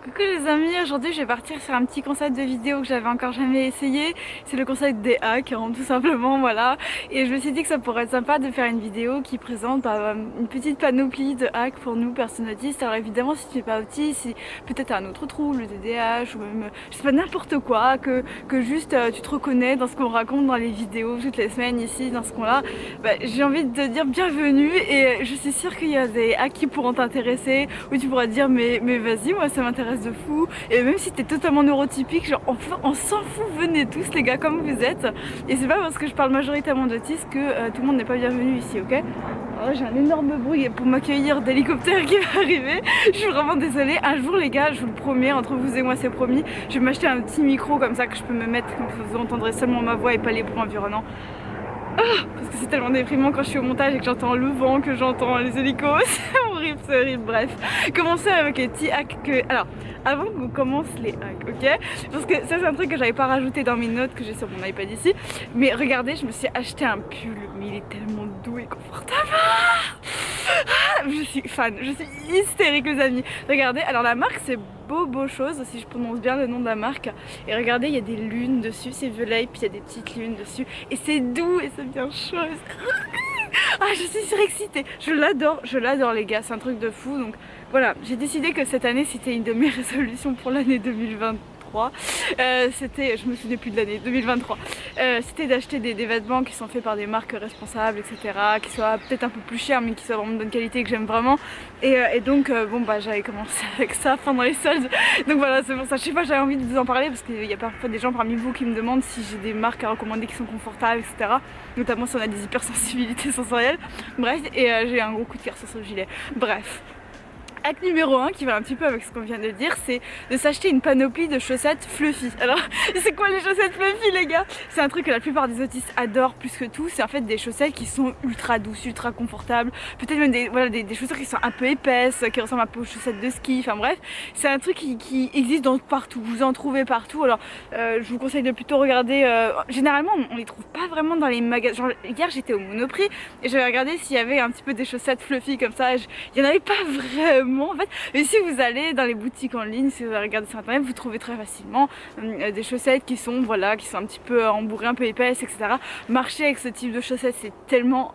Coucou les amis, aujourd'hui je vais partir sur un petit concept de vidéo que j'avais encore jamais essayé. C'est le concept des hacks, hein, tout simplement, voilà. Et je me suis dit que ça pourrait être sympa de faire une vidéo qui présente une petite panoplie de hacks pour nous, personnes autistes. Alors évidemment, si tu n'es pas autiste, si peut-être un autre trouble, le TDAH ou même, je sais pas, n'importe quoi, que juste tu te reconnais dans ce qu'on raconte dans les vidéos toutes les semaines ici, dans ce qu'on-là, j'ai envie de te dire bienvenue. Et je suis sûre qu'il y a des hacks qui pourront t'intéresser, où tu pourras te dire mais vas-y, moi ça m'intéresse de fou. Et même si t'es totalement neurotypique, genre on s'en fout, venez tous les gars comme vous êtes. Et c'est pas parce que je parle majoritairement d'autistes que tout le monde n'est pas bienvenu ici, ok? Alors j'ai un énorme bruit pour m'accueillir d'hélicoptère qui va arriver. Je suis vraiment désolée. Un jour les gars, je vous le promets, entre vous et moi c'est promis, je vais m'acheter un petit micro comme ça que je peux me mettre, comme vous entendrez seulement ma voix et pas les bruits environnants. Parce que c'est tellement déprimant quand je suis au montage et que j'entends le vent, que j'entends les hélicos. C'est horrible, bref. Commencer avec les petits hacks que... Alors, avant qu'on commence les hacks, ok? Parce que ça c'est un truc que j'avais pas rajouté dans mes notes que j'ai sur mon iPad ici. Mais regardez, je me suis acheté un pull, mais il est tellement doux et confortable. Je suis fan, je suis hystérique les amis. Regardez, alors la marque c'est Bobo Chose, si je prononce bien le nom de la marque. Et regardez, il y a des lunes dessus, c'est violet, puis il y a des petites lunes dessus. Et c'est doux et c'est bien chaud. Ah, je suis surexcitée. Je l'adore les gars, c'est un truc de fou. Donc voilà, j'ai décidé que cette année c'était une de mes résolutions pour l'année 2023. Je me souviens plus de l'année 2023. C'était d'acheter des vêtements qui sont faits par des marques responsables, etc. Qui soient peut-être un peu plus chers, mais qui soient vraiment de bonne qualité, que j'aime vraiment. Et donc, bon, j'avais commencé avec ça pendant les soldes. Donc voilà, c'est pour ça. Je sais pas, j'avais envie de vous en parler parce qu'il y a parfois des gens parmi vous qui me demandent si j'ai des marques à recommander qui sont confortables, etc. Notamment si on a des hypersensibilités sensorielles. Bref, et j'ai un gros coup de cœur sur ce gilet. Bref. Hack numéro 1 qui va un petit peu avec ce qu'on vient de dire, c'est de s'acheter une panoplie de chaussettes fluffy. Alors c'est quoi les chaussettes fluffy les gars? C'est un truc que la plupart des autistes adorent plus que tout. C'est en fait des chaussettes qui sont ultra douces, ultra confortables. Peut-être même des chaussures qui sont un peu épaisses, qui ressemblent un peu aux chaussettes de ski. Enfin bref, c'est un truc qui existe partout. Vous en trouvez partout. Alors je vous conseille de plutôt regarder. Généralement on les trouve pas vraiment dans les magasins. Genre hier j'étais au Monoprix et j'avais regardé s'il y avait un petit peu des chaussettes fluffy comme ça. Il y en avait pas vraiment en fait, mais si vous allez dans les boutiques en ligne, si vous regardez sur internet, vous trouvez très facilement des chaussettes qui sont un petit peu embourrées, un peu épaisses, etc. Marcher avec ce type de chaussettes, c'est tellement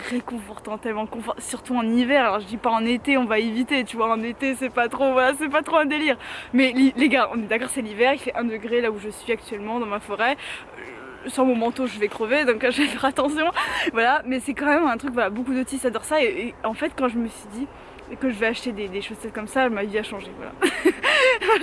réconfortant, tellement confortant, surtout en hiver. Alors je dis pas en été, on va éviter, tu vois, en été c'est pas trop, voilà, c'est pas trop un délire. Mais les gars, on est d'accord, c'est l'hiver, il fait 1 degré là où je suis actuellement dans ma forêt. Sans mon manteau je vais crever, donc je vais faire attention, voilà. Mais c'est quand même un truc, voilà, beaucoup d'autistes adorent ça et en fait quand je me suis dit que je vais acheter des chaussettes comme ça, ma vie a changé, voilà.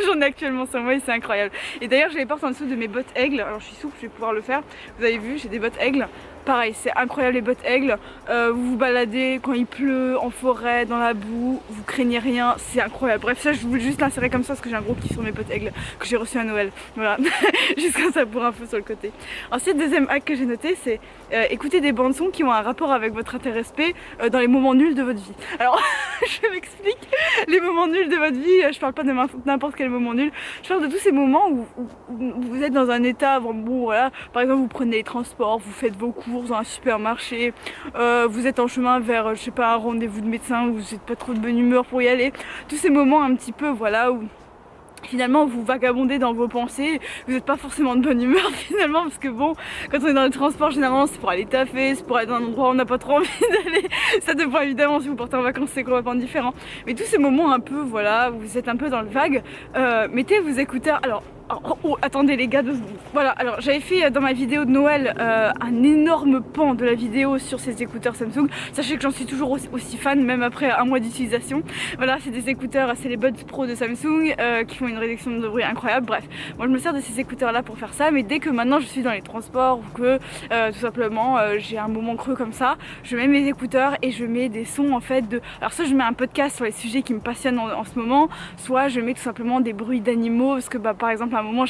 J'en ai actuellement sur moi et c'est incroyable. Et d'ailleurs je les porte en dessous de mes bottes aigles, alors je suis souple, je vais pouvoir le faire. Vous avez vu, j'ai des bottes aigles. Pareil, c'est incroyable les bottes aigles. Vous vous baladez quand il pleut, en forêt, dans la boue, vous craignez rien, c'est incroyable. Bref, ça je voulais juste l'insérer comme ça parce que j'ai un gros kiff sur mes bottes aigles que j'ai reçu à Noël. Voilà, juste comme ça pour info sur le côté. Ensuite, deuxième hack que j'ai noté, c'est écouter des bandes son qui ont un rapport avec votre intérêt dans les moments nuls de votre vie. Alors, je m'explique, les moments nuls de votre vie, je parle pas de n'importe quel moment nul, je parle de tous ces moments où vous êtes dans un état, bon voilà, par exemple vous prenez les transports, vous faites vos courses dans un supermarché, vous êtes en chemin vers, je sais pas, un rendez-vous de médecin où vous n'êtes pas trop de bonne humeur pour y aller, tous ces moments un petit peu, voilà, où finalement vous vagabondez dans vos pensées, vous n'êtes pas forcément de bonne humeur finalement parce que bon, quand on est dans le transport généralement c'est pour aller taffer, c'est pour aller dans un endroit où on n'a pas trop envie d'aller, ça dépend évidemment, si vous partez en vacances c'est complètement différent, mais tous ces moments un peu, voilà, où vous êtes un peu dans le vague, mettez vos écouteurs, alors attendez les gars 2 secondes. Voilà, alors j'avais fait dans ma vidéo de Noël un énorme pan de la vidéo sur ces écouteurs Samsung. Sachez que j'en suis toujours aussi fan, même après 1 mois d'utilisation. Voilà, c'est des écouteurs, c'est les Buds Pro de Samsung qui font une réduction de bruit incroyable. Bref, moi je me sers de ces écouteurs là pour faire ça, mais dès que maintenant je suis dans les transports ou que tout simplement j'ai un moment creux comme ça, je mets mes écouteurs et je mets des sons en fait de... Alors soit je mets un podcast sur les sujets qui me passionnent en ce moment, soit je mets tout simplement des bruits d'animaux parce que par exemple à un moment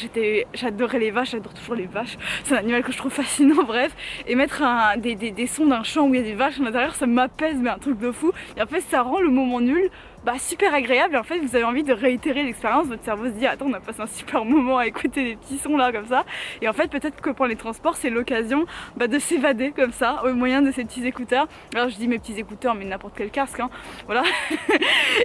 j'adorais les vaches, j'adore toujours les vaches, c'est un animal que je trouve fascinant, bref, et mettre des sons d'un champ où il y a des vaches à l'intérieur, ça m'apaise, mais un truc de fou, et en fait ça rend le moment nul super agréable et en fait vous avez envie de réitérer l'expérience. Votre cerveau se dit attends, on a passé un super moment à écouter des petits sons là comme ça, et en fait peut-être que pour les transports c'est l'occasion de s'évader comme ça au moyen de ces petits écouteurs. Alors je dis mes petits écouteurs mais n'importe quel casque hein, voilà.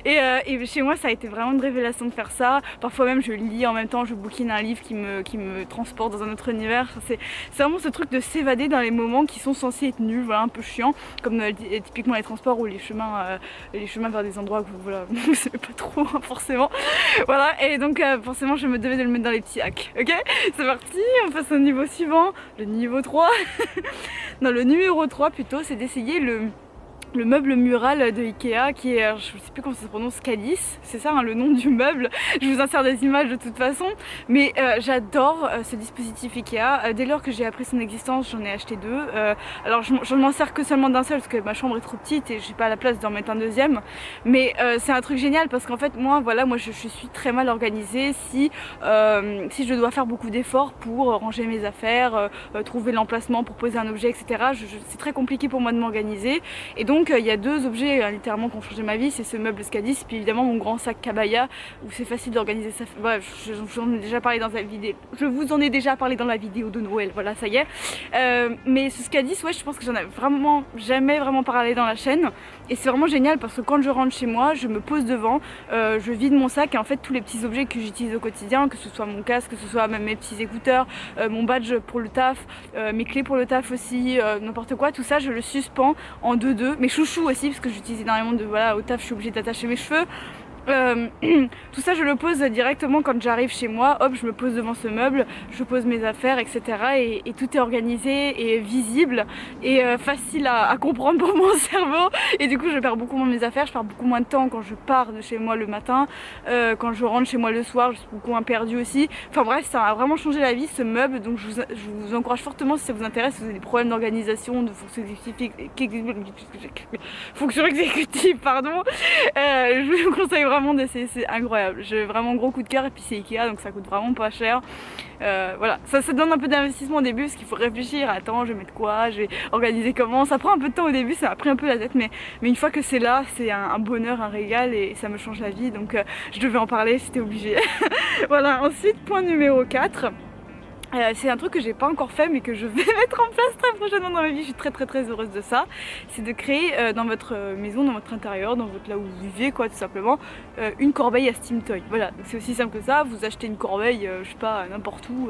Et chez moi ça a été vraiment une révélation de faire ça. Parfois même je lis en même temps, je bouquine un livre qui me transporte dans un autre univers. C'est vraiment ce truc de s'évader dans les moments qui sont censés être nuls, voilà, un peu chiants, comme typiquement les transports ou les chemins vers des endroits que voilà, vous savez pas trop hein, forcément. Voilà, et donc forcément je me devais de le mettre dans les petits hacks. Ok, c'est parti, on passe au niveau suivant, le niveau 3. Non, le numéro 3 plutôt, c'est d'essayer le meuble mural de Ikea qui est, je sais plus comment ça se prononce, Calice, c'est ça hein, le nom du meuble. Je vous insère des images de toute façon, mais j'adore ce dispositif Ikea. Dès lors que j'ai appris son existence, j'en ai acheté 2. Alors je m'en sers que seulement d'un seul parce que ma chambre est trop petite et j'ai pas la place d'en mettre un deuxième. Mais c'est un truc génial parce qu'en fait moi je suis très mal organisée si je dois faire beaucoup d'efforts pour ranger mes affaires, trouver l'emplacement pour poser un objet, etc. C'est très compliqué pour moi de m'organiser, et donc il y a 2 objets littéralement qui ont changé ma vie, c'est ce meuble Scadis, puis évidemment mon grand sac Kabaya où c'est facile d'organiser ça. Bref, je vous en ai déjà parlé dans la vidéo. Je vous en ai déjà parlé dans la vidéo de Noël, voilà, ça y est. Mais ce Scadis, ouais, je pense que j'en ai vraiment jamais vraiment parlé dans la chaîne, et c'est vraiment génial parce que quand je rentre chez moi, je me pose devant, je vide mon sac et en fait tous les petits objets que j'utilise au quotidien, que ce soit mon casque, que ce soit même mes petits écouteurs, mon badge pour le taf, mes clés pour le taf aussi, n'importe quoi, tout ça je le suspends en 2-2. Mes chouchous aussi parce que j'utilise énormément de, voilà, au taf je suis obligée d'attacher mes cheveux. Tout ça je le pose directement quand j'arrive chez moi, hop, je me pose devant ce meuble, je pose mes affaires, etc. Et tout est organisé et visible et facile à comprendre pour mon cerveau, et du coup je perds beaucoup moins mes affaires, je perds beaucoup moins de temps quand je pars de chez moi le matin, quand je rentre chez moi le soir je suis beaucoup moins perdue aussi. Enfin bref, ça a vraiment changé la vie ce meuble, donc je vous encourage fortement si ça vous intéresse, si vous avez des problèmes d'organisation, de fonction exécutive, pardon, je vous conseille vraiment d'essayer, c'est incroyable. J'ai vraiment gros coup de cœur, et puis c'est Ikea donc ça coûte vraiment pas cher. Voilà, ça donne un peu d'investissement au début parce qu'il faut réfléchir, attends je vais mettre quoi, je vais organiser comment, ça prend un peu de temps au début, ça m'a pris un peu la tête, mais une fois que c'est là, c'est un bonheur, un régal, et ça me change la vie, donc je devais en parler, c'était obligé. Voilà, ensuite point numéro 4. C'est un truc que j'ai pas encore fait mais que je vais mettre en place très prochainement dans ma vie, je suis très heureuse de ça. C'est de créer dans votre maison, dans votre intérieur, dans votre là où vous vivez quoi, tout simplement, une corbeille à Steam Toy. Voilà, c'est aussi simple que ça, vous achetez une corbeille, je sais pas, n'importe où,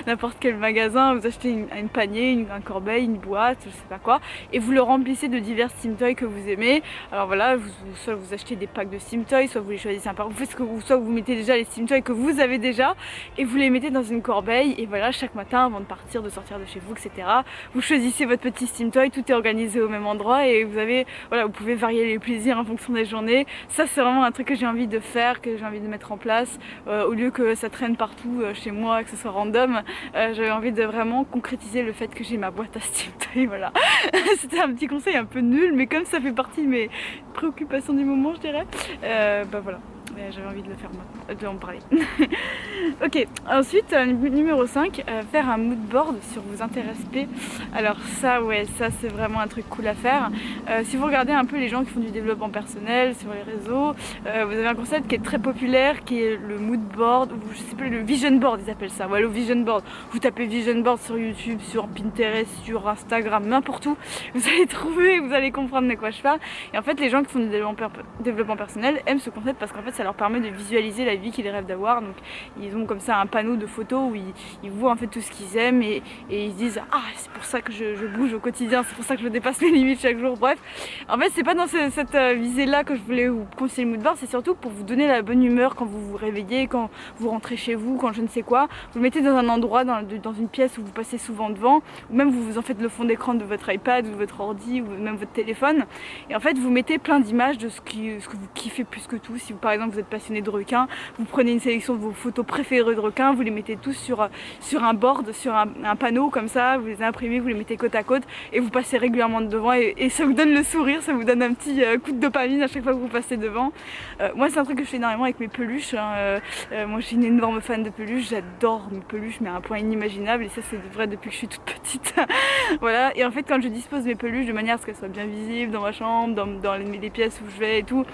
n'importe quel magasin, vous achetez un panier, un corbeille, une boîte, je sais pas quoi, et vous le remplissez de divers Steam Toys que vous aimez. Alors voilà, soit vous achetez des packs de Steam Toys, soit vous les choisissez un par un, soit vous mettez déjà les Steam Toys que vous avez déjà et vous les mettez dans une corbeille, et voilà, chaque matin avant de partir, de sortir de chez vous, etc. Vous choisissez votre petit Steam Toy, tout est organisé au même endroit, et vous avez, voilà, vous pouvez varier les plaisirs en fonction des journées. Ça c'est vraiment un truc que j'ai envie de faire, que j'ai envie de mettre en place, au lieu que ça traîne partout chez moi, que ce soit random. J'avais envie de vraiment concrétiser le fait que j'ai ma boîte à Steam Toy, voilà. C'était un petit conseil un peu nul, mais comme ça fait partie de mes préoccupations du moment, je dirais, voilà. J'avais envie de le faire maintenant, de en parler. Ok, ensuite numéro 5, faire un mood board sur vos intérêts P. Alors ça, ouais, ça c'est vraiment un truc cool à faire. Si vous regardez un peu les gens qui font du développement personnel sur les réseaux, vous avez un concept qui est très populaire, qui est le mood board, ou je sais plus, le vision board ils appellent ça, ouais, le vision board. Vous tapez vision board sur YouTube, sur Pinterest, sur Instagram, n'importe où, vous allez trouver, vous allez comprendre de quoi je parle. Et en fait les gens qui font du développement personnel aiment ce concept parce qu'en fait ça leur permet de visualiser la vie qu'ils rêvent d'avoir. Donc ils ont comme ça un panneau de photos où ils voient en fait tout ce qu'ils aiment, et ils se disent ah c'est pour ça que je bouge au quotidien, c'est pour ça que je dépasse mes limites chaque jour. Bref, en fait c'est pas dans cette visée là que je voulais vous conseiller le mood board, c'est surtout pour vous donner la bonne humeur quand vous vous réveillez, quand vous rentrez chez vous, quand je ne sais quoi. Vous le mettez dans un endroit, dans une pièce où vous passez souvent devant, ou même vous en faites le fond d'écran de votre iPad ou de votre ordi ou même votre téléphone, et en fait vous mettez plein d'images de ce que vous kiffez plus que tout. Si vous par exemple vous êtes passionné de requins, vous prenez une sélection de vos photos préférées de requins, vous les mettez tous sur un board, sur un panneau comme ça, vous les imprimez, vous les mettez côte à côte et vous passez régulièrement devant et ça vous donne le sourire, ça vous donne un petit coup de dopamine à chaque fois que vous passez devant. Moi c'est un truc que je fais énormément avec mes peluches, hein. Moi je suis une énorme fan de peluches, j'adore mes peluches mais à un point inimaginable et ça c'est vrai depuis que je suis toute petite. Voilà, et en fait quand je dispose mes peluches de manière à ce qu'elles soient bien visibles dans ma chambre, dans les pièces où je vais et tout,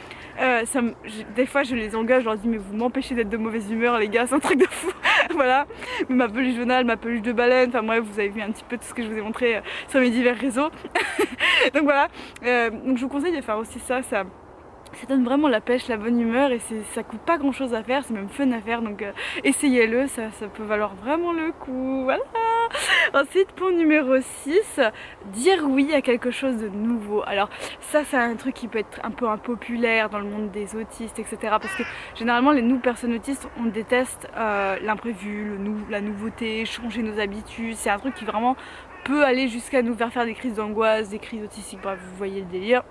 des fois je les engage, je leur dis mais vous m'empêchez d'être de mauvaise humeur les gars, c'est un truc de fou. Voilà, ma peluche Donald, ma peluche de baleine, enfin bref vous avez vu un petit peu tout ce que je vous ai montré sur mes divers réseaux. Donc voilà, donc je vous conseille de faire aussi ça donne vraiment la pêche, la bonne humeur et ça coûte pas grand chose à faire, c'est même fun à faire, donc essayez-le, ça peut valoir vraiment le coup. Voilà. Ensuite point numéro 6, dire oui à quelque chose de nouveau. Alors ça c'est un truc qui peut être un peu impopulaire dans le monde des autistes, etc. Parce que généralement nous personnes autistes on déteste l'imprévu, la nouveauté, changer nos habitudes, c'est un truc qui vraiment peut aller jusqu'à nous faire des crises d'angoisse, des crises autistiques, bref, vous voyez le délire.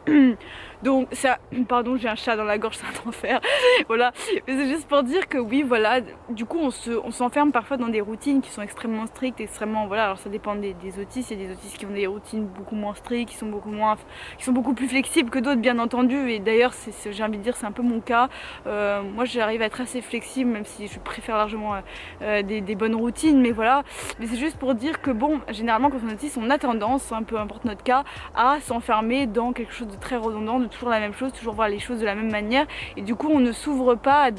Donc ça, pardon j'ai un chat dans la gorge, c'est un enfer. Voilà, mais c'est juste pour dire que oui voilà, du coup on s'enferme parfois dans des routines qui sont extrêmement strictes, extrêmement, voilà, alors ça dépend des autistes, il y a des autistes qui ont des routines beaucoup moins strictes, qui sont beaucoup plus flexibles que d'autres bien entendu, et d'ailleurs j'ai envie de dire c'est un peu mon cas. Moi j'arrive à être assez flexible même si je préfère largement des bonnes routines, mais voilà, mais c'est juste pour dire que bon, généralement quand on est autiste on a tendance, un peu importe notre cas, à s'enfermer dans quelque chose de très redondant, de toujours la même chose, toujours voir les choses de la même manière, et du coup on ne s'ouvre pas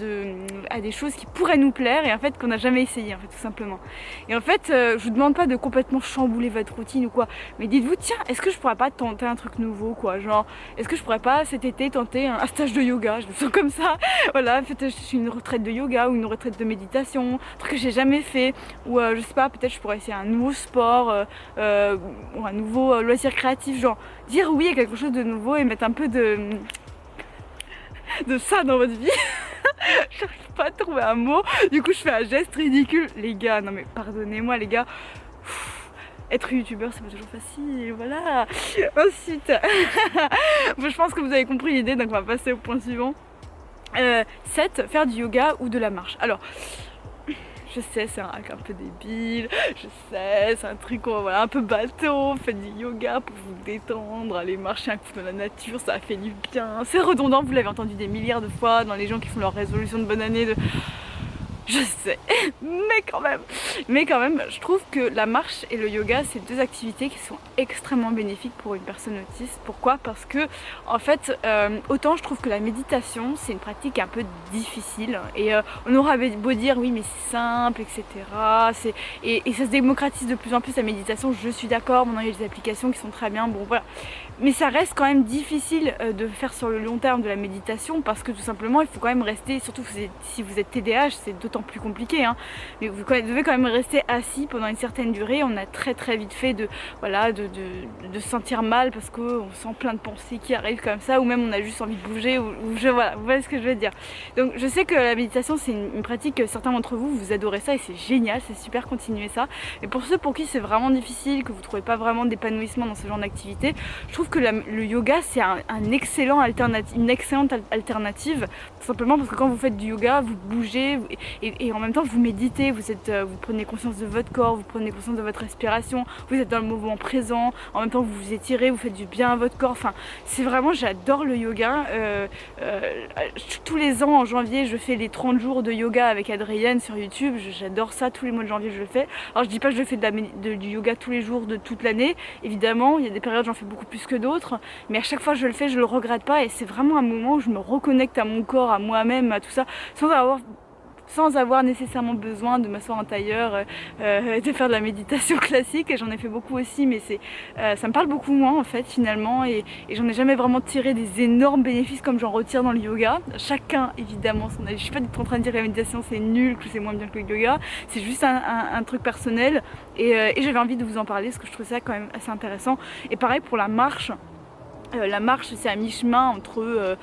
à des choses qui pourraient nous plaire et en fait qu'on n'a jamais essayé en fait tout simplement. Et en fait je vous demande pas de complètement chambouler votre routine ou quoi, mais dites-vous tiens, est-ce que je pourrais pas tenter un truc nouveau quoi, genre est-ce que je pourrais pas cet été tenter un stage de yoga, je me sens comme ça. Voilà, peut-être je suis une retraite de yoga ou une retraite de méditation, un truc que j'ai jamais fait, ou je sais pas, peut-être je pourrais essayer un nouveau sport ou un nouveau loisir créatif, genre dire oui à quelque chose de nouveau et mettre un peu de ça dans votre vie. J'arrive pas à trouver un mot, du coup je fais un geste ridicule. Les gars, non mais pardonnez-moi les gars, être youtubeur c'est pas toujours facile, voilà. Ensuite, bon, je pense que vous avez compris l'idée, donc on va passer au point suivant. 7, faire du yoga ou de la marche. Alors je sais, c'est un hack un peu débile, je sais, c'est un truc voilà, un peu bateau, faites du yoga pour vous détendre, aller marcher un coup dans la nature, ça fait du bien. C'est redondant, vous l'avez entendu des milliards de fois dans les gens qui font leur résolution de bonne année, je sais, mais quand même, je trouve que la marche et le yoga, c'est deux activités qui sont extrêmement bénéfiques pour une personne autiste. Pourquoi? Parce que, en fait, autant je trouve que la méditation, c'est une pratique un peu difficile. Et on aura beau dire, oui, mais c'est simple, etc. Et ça se démocratise de plus en plus la méditation, je suis d'accord. Maintenant, il y a des applications qui sont très bien, bon voilà. Mais ça reste quand même difficile de faire sur le long terme de la méditation parce que tout simplement, il faut quand même rester, surtout si vous êtes TDAH, c'est d'autant plus compliqué, hein, mais vous devez quand même rester assis pendant une certaine durée. On a très vite fait de se sentir mal parce qu'on sent plein de pensées qui arrivent comme ça, ou même on a juste envie de bouger, voilà, vous voyez ce que je veux dire. Donc je sais que la méditation c'est une pratique que certains d'entre vous adorez ça et c'est génial, c'est super, continuez ça. Mais pour ceux pour qui c'est vraiment difficile, que vous trouvez pas vraiment d'épanouissement dans ce genre d'activité, je trouve que le yoga c'est une excellente alternative, tout simplement parce que quand vous faites du yoga, vous bougez et en même temps vous méditez, vous prenez conscience de votre corps, vous prenez conscience de votre respiration, vous êtes dans le mouvement présent, en même temps vous vous étirez, vous faites du bien à votre corps, enfin c'est vraiment, j'adore le yoga. Tous les ans en janvier je fais les 30 jours de yoga avec Adrienne sur YouTube, j'adore ça, tous les mois de janvier je le fais. Alors je dis pas que je fais du yoga tous les jours de toute l'année, évidemment il y a des périodes j'en fais beaucoup plus que d'autres, mais à chaque fois que je le fais je le regrette pas et c'est vraiment un moment où je me reconnecte à mon corps, à moi-même, à tout ça, sans avoir nécessairement besoin de m'asseoir en tailleur, de faire de la méditation classique. Et j'en ai fait beaucoup aussi, mais ça me parle beaucoup moins en fait finalement, et j'en ai jamais vraiment tiré des énormes bénéfices comme j'en retire dans le yoga. Chacun évidemment son avis, je suis pas du tout en train de dire que la méditation c'est nul, que c'est moins bien que le yoga, c'est juste un truc personnel, et j'avais envie de vous en parler parce que je trouve ça quand même assez intéressant. Et pareil pour la marche. La marche, c'est à mi-chemin entre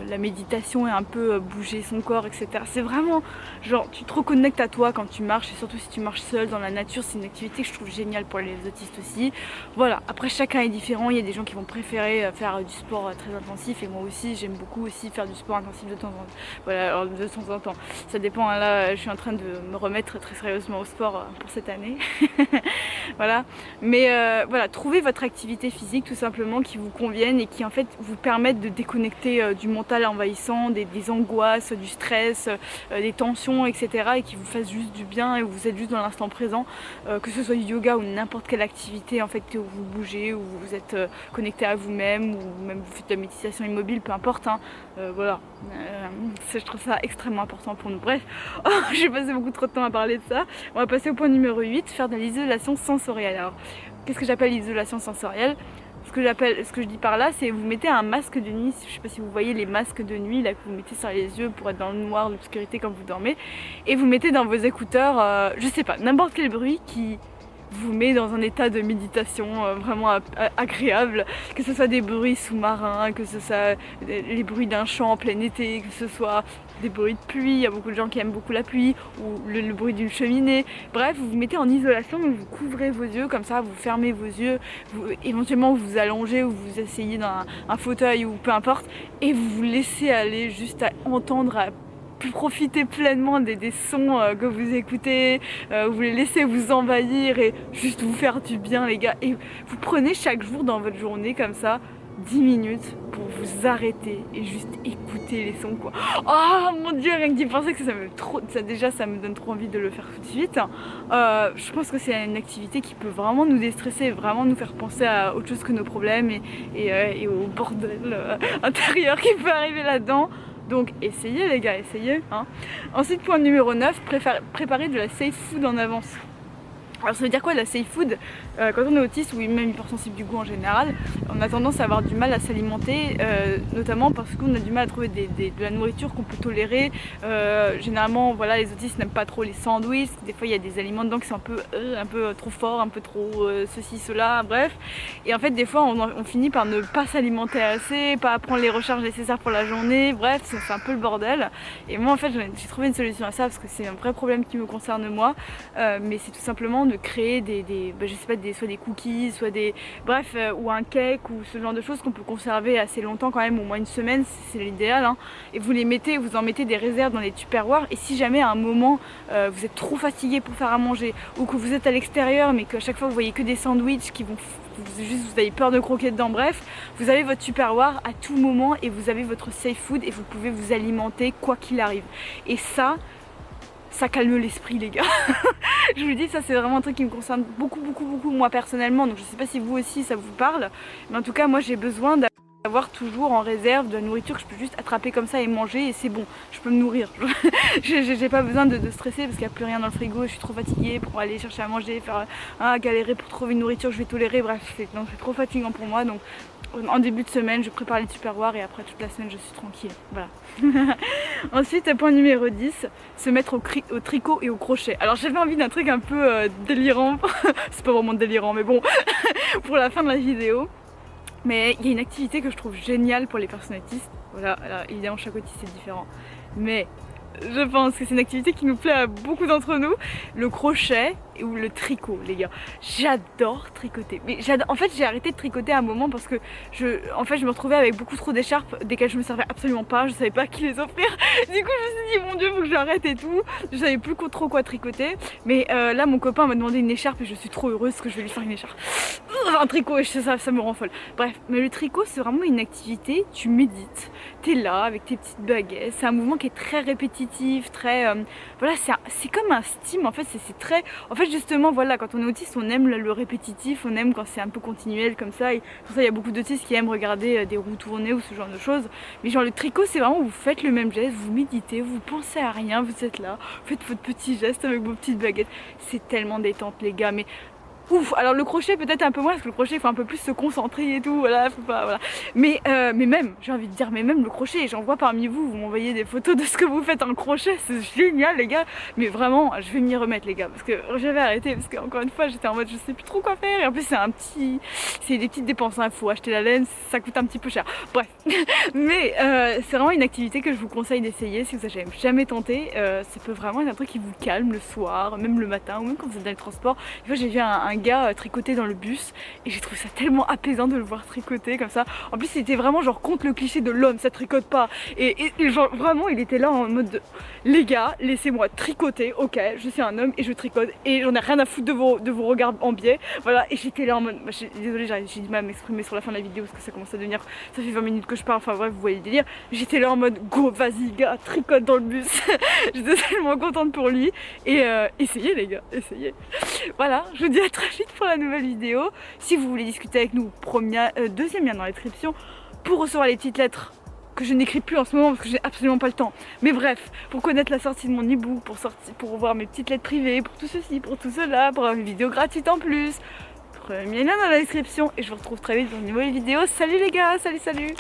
la méditation et un peu bouger son corps, etc. C'est vraiment genre tu te reconnectes à toi quand tu marches, et surtout si tu marches seul dans la nature. C'est une activité que je trouve géniale pour les autistes aussi. Voilà, après chacun est différent, il y a des gens qui vont préférer faire du sport très intensif, et moi aussi j'aime beaucoup aussi faire du sport intensif de temps en temps. Voilà, alors de temps en temps, ça dépend, hein. Là je suis en train de me remettre très sérieusement au sport pour cette année. Voilà, mais voilà, trouvez votre activité physique tout simplement qui vous convienne et qui en fait vous permettent de déconnecter du mental envahissant, des angoisses, du stress, des tensions, etc. et qui vous fassent juste du bien et où vous êtes juste dans l'instant présent, que ce soit du yoga ou n'importe quelle activité en fait où vous bougez, où vous êtes connecté à vous-même, ou même vous faites de la méditation immobile, peu importe, hein. Voilà, je trouve ça extrêmement important pour nous. Bref, j'ai passé beaucoup trop de temps à parler de ça. On va passer au point numéro 8, faire de l'isolation sensorielle. Alors, qu'est-ce que j'appelle l'isolation sensorielle? Ce que je dis par là, c'est vous mettez un masque de nuit. Je sais pas si vous voyez les masques de nuit là que vous mettez sur les yeux pour être dans le noir, l'obscurité quand vous dormez, et vous mettez dans vos écouteurs, je sais pas, n'importe quel bruit qui vous met dans un état de méditation vraiment agréable, que ce soit des bruits sous-marins, que ce soit les bruits d'un champ en plein été, que ce soit des bruits de pluie, il y a beaucoup de gens qui aiment beaucoup la pluie, ou le bruit d'une cheminée. Bref, vous vous mettez en isolation, donc vous couvrez vos yeux, comme ça vous fermez vos yeux, éventuellement vous vous allongez ou vous asseyez dans un fauteuil ou peu importe, et vous vous laissez aller juste à entendre, à profiter pleinement des sons que vous écoutez, vous les laissez vous envahir et juste vous faire du bien, les gars. Et vous prenez chaque jour dans votre journée comme ça 10 minutes pour vous arrêter et juste écouter les sons, quoi. Oh mon dieu, rien que d'y penser que ça me donne trop envie de le faire tout de suite. Je pense que c'est une activité qui peut vraiment nous déstresser, vraiment nous faire penser à autre chose que nos problèmes et au bordel intérieur qui peut arriver là-dedans. Donc essayez les gars, essayez, hein. Ensuite, point numéro 9, préparer de la safe food en avance. Alors ça veut dire quoi la safe food? Quand on est autiste ou même hypersensible du goût en général, on a tendance à avoir du mal à s'alimenter, notamment parce qu'on a du mal à trouver de la nourriture qu'on peut tolérer. Généralement, voilà, les autistes n'aiment pas trop les sandwichs, des fois il y a des aliments dedans qui sont un peu trop forts, un peu trop ceci, cela, bref. Et en fait des fois on finit par ne pas s'alimenter assez, pas prendre les recharges nécessaires pour la journée, bref, c'est un peu le bordel. Et moi en fait j'ai trouvé une solution à ça parce que c'est un vrai problème qui me concerne moi, mais c'est tout simplement de créer je sais pas, soit des cookies, soit bref, ou un cake ou ce genre de choses qu'on peut conserver assez longtemps quand même, au moins une semaine, c'est l'idéal, hein. Et vous en mettez des réserves dans les tupperwares, et si jamais à un moment vous êtes trop fatigué pour faire à manger, ou que vous êtes à l'extérieur mais qu'à chaque fois vous voyez que des sandwichs vous avez peur de croquer dedans, bref, vous avez votre tupperware à tout moment et vous avez votre safe food et vous pouvez vous alimenter quoi qu'il arrive. Et ça calme l'esprit, les gars. Je vous dis, ça c'est vraiment un truc qui me concerne beaucoup moi personnellement, donc je sais pas si vous aussi ça vous parle, mais en tout cas moi j'ai besoin d'avoir toujours en réserve de la nourriture que je peux juste attraper comme ça et manger, et c'est bon, je peux me nourrir. J'ai pas besoin de stresser parce qu'il n'y a plus rien dans le frigo, je suis trop fatiguée pour aller chercher à manger, galérer pour trouver une nourriture, je vais tolérer, bref, c'est trop fatigant pour moi. Donc en début de semaine je prépare les tupperwares et après toute la semaine je suis tranquille, voilà. Ensuite, point numéro 10, se mettre au tricot et au crochet. Alors j'avais envie d'un truc un peu délirant, c'est pas vraiment délirant mais bon, pour la fin de la vidéo. Mais il y a une activité que je trouve géniale pour les personnes autistes. Voilà, alors, évidemment chaque autiste est différent, mais je pense que c'est une activité qui nous plaît à beaucoup d'entre nous, le crochet ou le tricot, les gars. J'adore tricoter. Mais en fait, j'ai arrêté de tricoter à un moment parce que je me retrouvais avec beaucoup trop d'écharpes desquelles je me servais absolument pas. Je savais pas à qui les offrir. Du coup, je me suis dit, mon dieu, faut que j'arrête et tout. Je savais plus trop quoi tricoter. Mais là, mon copain m'a demandé une écharpe et je suis trop heureuse que je vais lui faire une écharpe. Un tricot, ça me rend folle. Bref, mais le tricot, c'est vraiment une activité. Tu médites. T'es là avec tes petites baguettes. C'est un mouvement qui est très répétitif, très voilà, c'est comme un steam. En fait, c'est très. En fait, justement, voilà, quand on est autiste, on aime le répétitif, on aime quand c'est un peu continuel comme ça. Et pour ça, il y a beaucoup d'autistes qui aiment regarder des roues tourner ou ce genre de choses. Mais genre, le tricot, c'est vraiment, vous faites le même geste, vous méditez, vous pensez à rien, vous êtes là, vous faites votre petit geste avec vos petites baguettes. C'est tellement détente, les gars. Mais ouf. Alors le crochet peut-être un peu moins parce que le crochet il faut un peu plus se concentrer et tout, voilà, faut pas, voilà. Mais même, j'ai envie de dire, mais même le crochet, j'en vois parmi vous, vous m'envoyez des photos de ce que vous faites en crochet, c'est génial les gars. Mais vraiment, je vais m'y remettre les gars, parce que j'avais arrêté, parce qu'encore une fois j'étais en mode je sais plus trop quoi faire. Et en plus c'est des petites dépenses, hein. Faut acheter la laine, ça coûte un petit peu cher. Bref, mais c'est vraiment une activité que je vous conseille d'essayer si vous n'avez jamais tenté. Ça peut vraiment être un truc qui vous calme le soir, même le matin, ou même quand vous êtes dans le transport. Une fois j'ai vu un gars tricoter dans le bus et j'ai trouvé ça tellement apaisant de le voir tricoter comme ça. En plus il était vraiment genre contre le cliché de l'homme, ça tricote pas. Et genre vraiment il était là en mode de, les gars, laissez-moi tricoter, ok, je suis un homme et je tricote et j'en ai rien à foutre de vos regards en biais. Voilà, et j'étais là en mode, désolée j'ai du mal à m'exprimer sur la fin de la vidéo parce que ça commence à devenir, ça fait 20 minutes que je parle, enfin bref vous voyez le délire. J'étais là en mode go, vas-y gars, tricote dans le bus. J'étais tellement contente pour lui et essayez les gars, essayez. Voilà, je vous dis à très vite pour la nouvelle vidéo. Si vous voulez discuter avec nous, deuxième lien dans la description pour recevoir les petites lettres que je n'écris plus en ce moment parce que j'ai absolument pas le temps. Mais bref, pour connaître la sortie de mon e-book, pour voir mes petites lettres privées, pour tout ceci, pour tout cela, pour avoir une vidéo gratuite en plus, premier lien dans la description et je vous retrouve très vite dans une nouvelle vidéo. Salut les gars, salut salut.